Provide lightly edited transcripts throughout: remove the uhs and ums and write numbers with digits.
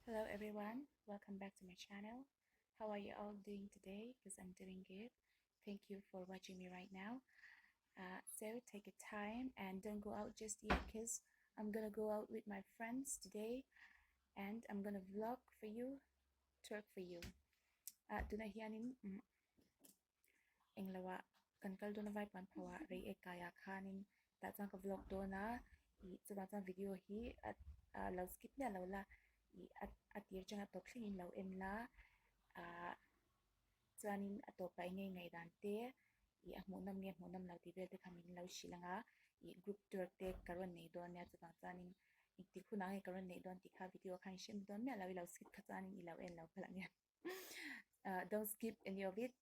Hello everyone, welcome back to my channel. How are you all doing today? Because I'm doing good. Thank you for watching me right now. So take a time and don't go out just yet because I'm gonna go out with my friends today and I'm gonna vlog for you, twerk for you. Tuna hianin englawa kankal dona Vaipuanpho rei ekaya khanin ta chang ka vlog dona I chuwa chang video hi at lo skip nya lo la at tir chang atop thlingin lo en la chuanin atopa ngai ngai dan te I ahmunam nge ahmunam lo ti vel te khamin lo shilanga I group twerk te karon nei don ya chuwa chanin ti khuna nge karon nei don ti kha video khan shem don me lo skip kha chanin I lo en lo phala nya don't skip any of it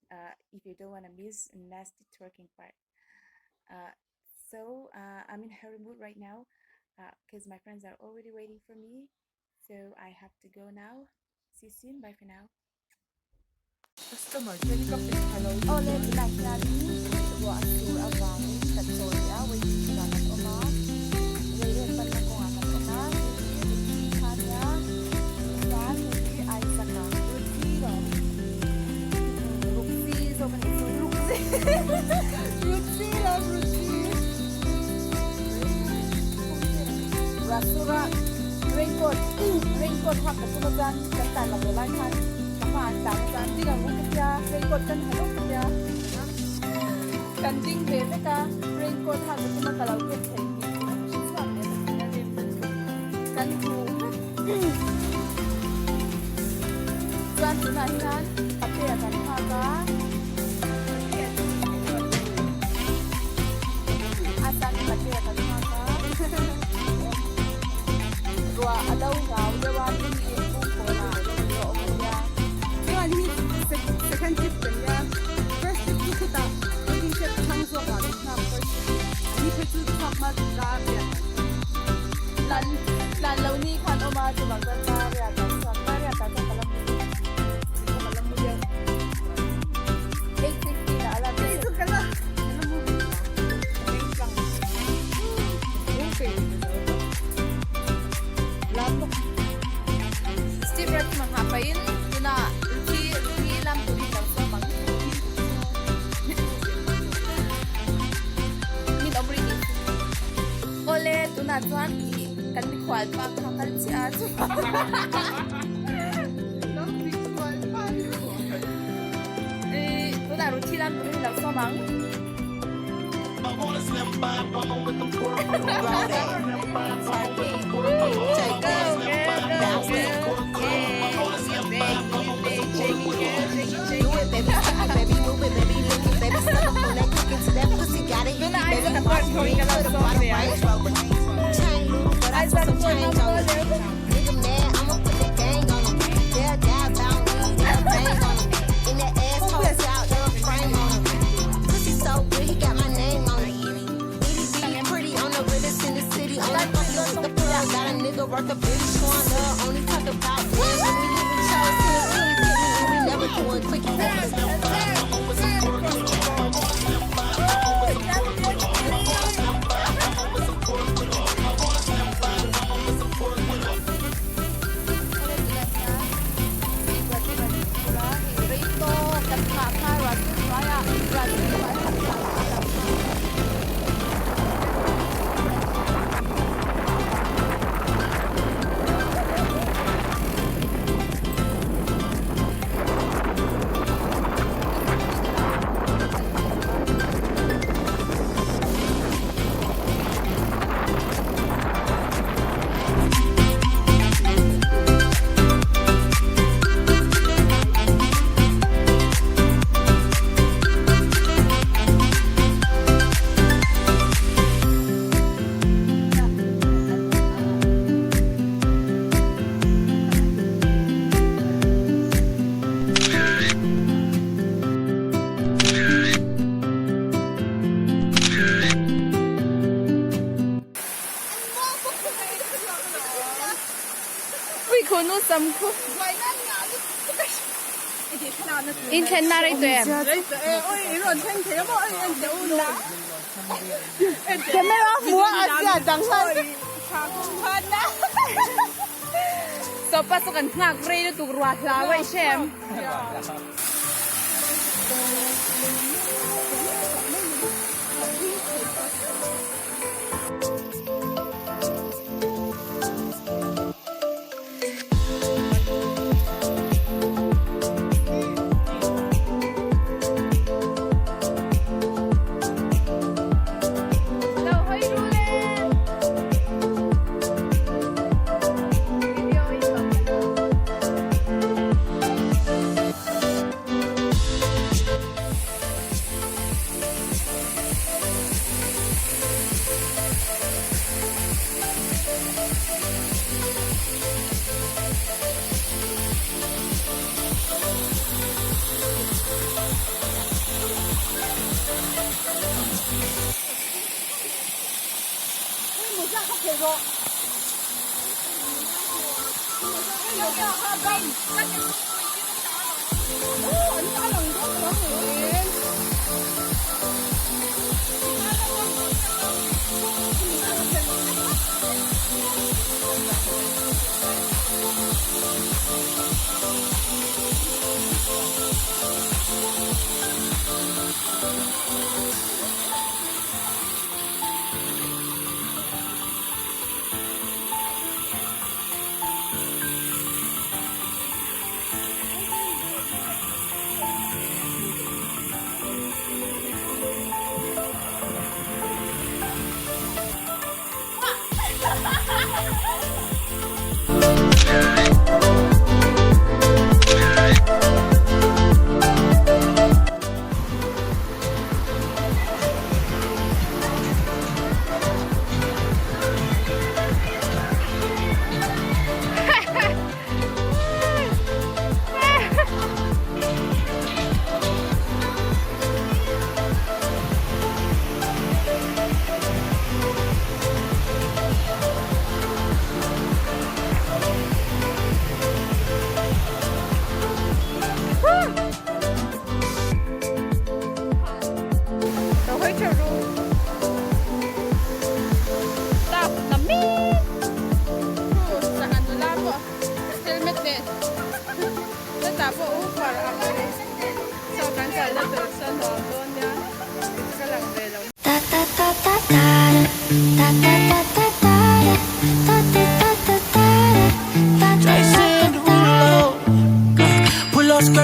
if you don't want to miss a nasty twerking part. So I'm in hurry mood right now because my friends are already waiting for me. So I have to go now. See you soon. Bye for now. Customer, pwede ka pick hello. Ole pinagyan Ruatkima abang Sakpuia waiting ka at oma. Ngayon pa na ko anak oma. Kanya yan hindi ay saka Ruthxy Brown. Ruthxy so man ito Ruthxy. Ruthxy lang Ruthxy. Rasura raincoat hak ka tumagan kanta lang wala kan. Tama kan tidak mungkin ya raincoat kan hello ya kan ding bebe ka raincoat ha ko kuma kalau ke thei kan hu kan tunan kan tapi akan ha ka asan tapi akan ha ka dua ada ngau dewa ni ko na second tip ya first tip kita ini set hangso ka na first ini petu sama da ya lan lo ni kan oma ju bang ta ya ta sa ya ta kalam mu ya ek na ala itu kala mu engkang okay lambo step right manghapain tuna Ole tuna tuan kan di kual pa kan si asu. Tuna ruti lam tuni lam somang. Worth a bitch going up, only talk about when we living chose we never doing quick samku in chen na rai tuem Ôi, rồi thanh thế mà anh chịu na. cái mấy bác mua ở nhà chẳng sao Khá không hơn đó. so pasukan ngak rei tu ruat la wai shem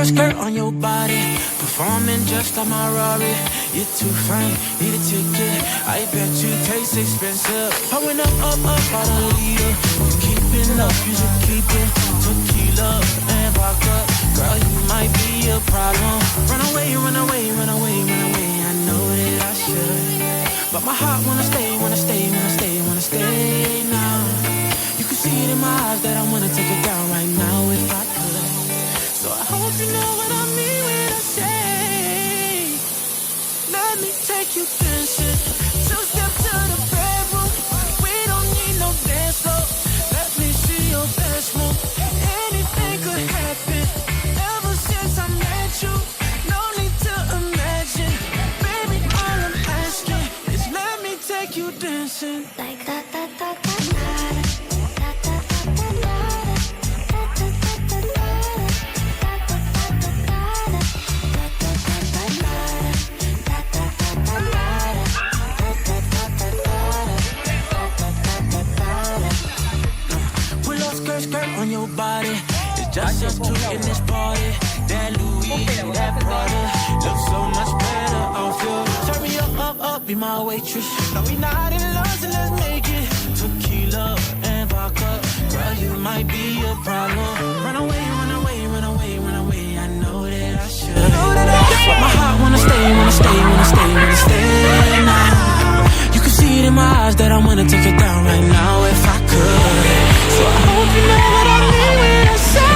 Skirt on your body, performing just like my Rari. You're too fine, need a ticket. I bet you taste expensive. Pouring up out a leader. You keeping up, you should keep it. Tequila and vodka, girl, you might be a problem. Run away, run away, run away, run away. I know that I should, but my heart wanna stay, wanna stay, wanna stay, wanna stay now. You can see it in my eyes that I wanna take it down right now if I could. So I hope you know what I mean when I say, let me take you dancing. Two-step to the bedroom. We don't need no dance floor. Let me see your best move. Anything could happen. Ever since I met you, no need to imagine. Baby, all I'm asking is let me take you dancing. Like that, that, that, that, that. Skirt on your body, it's just us two in this party. That Louis, that Prada, looks so much better off you. Turn me up, be my waitress. No, we not in love, so let's make it. Tequila and vodka, girl, you might be a problem. Run away, run away, run away, run away. I know that I should, but my heart wanna stay, wanna stay, wanna stay, wanna stay now. You can see it in my eyes that I wanna take it down right now if I could. So I hope you know what I mean when I say.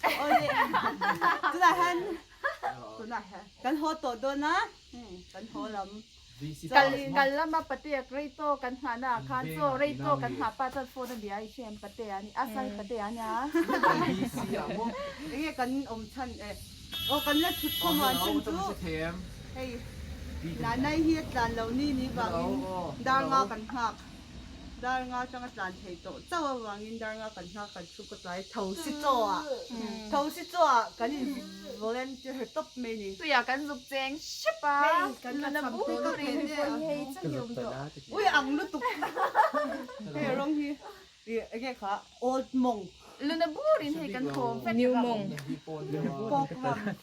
Ôi, tôi là hen. Tôi là hen. Cần hồ tổ đô na. Cần hồ lắm. Kan lama patia rito kan hana kanso rito kan hapa tan phone dia I shem patia ni asai patia nya. Cái cần chân cần là chút không hoàn chân chú. Hey, là nay hiết là lâu ni vàng đang ngao cần hạc. Đang ngao trong cái làn thầy tổ, cháu vàng đang ngao cần hạc cần chụp cái lại thầu xí cho cần volunteer top mini. Tu ya kan zup jeng shipa. Kan na bu rin hei chân yum to. Ui ang lúc tục. Cái rong hi, cái khá old monk. Luna bu rin hei kan thom New Mong. Bọc vàng.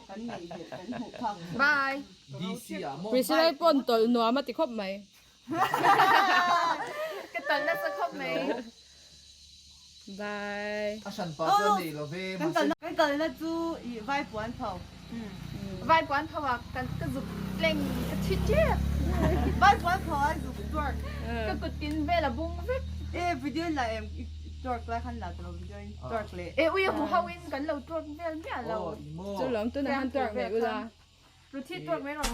Cần này cần hụt thằng. bye Priscilla pon tol no ma ti khop mai. cái tần nó sẽ không mấy Bye. Cái cần là chú Vaipuanpho. Vaipuanpho à cái dục lên cái chít chết Vaipuanpho ai dục twerk. cái cột tin về là bung vết Ê video là em twerk lại khăn là tụi video twerk lại. ê ui hủ hao in cái lầu tuột về mẹ lầu Chu lom tu na han tor mai ula. rồi thi tuột mấy rồi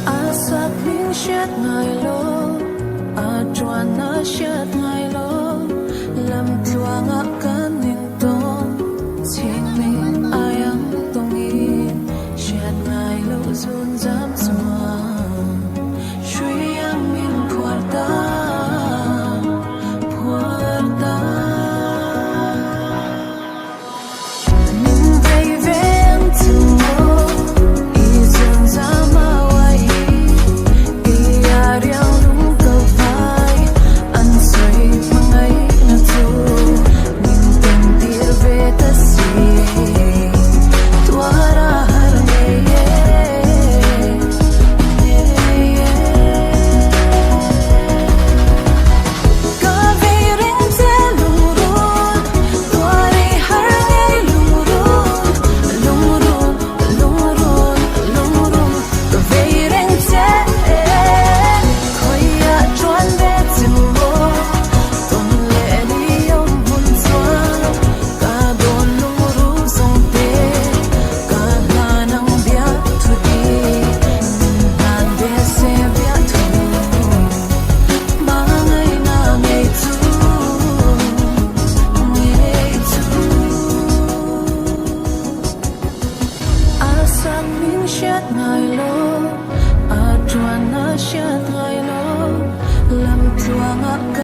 Asak ling shet ngai lo, adwana shet ngai lo, lamthiam kan ning tong, ching mi ayang tong in, shet ngai lo zun jam sma, shui yang min puarta. Shed ngai lo, adwana shed ngai lo, lamthiam